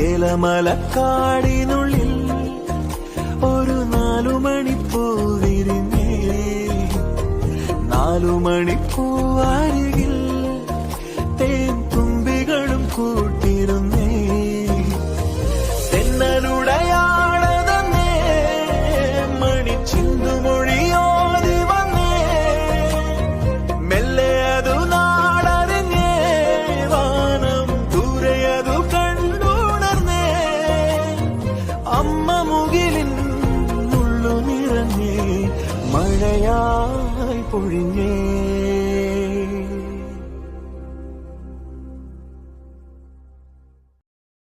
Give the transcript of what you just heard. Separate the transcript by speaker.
Speaker 1: ഏലമലക്കാടിനുള്ളിൽ ഒരു 4 മണിപ്പൂ വിരിഞ്ഞേ 4 മണിപ്പൂവാരികിൽ തേൻ തുമ്പികളും കൂട്ടിരുന്നേ തെന്നലുടയാളതന്നേ മണിച്ചിന്തുമൊഴിയോതി വന്നേ മെല്ലെ അതു നാടറിഞ്ഞേ വാനം ദൂരെയതു കണ്ടുണർന്നേ അമ്മ മുകിലിൻ മുള്ളു നിറഞ്ഞേ മഴയായി പൊഴിഞ്ഞേ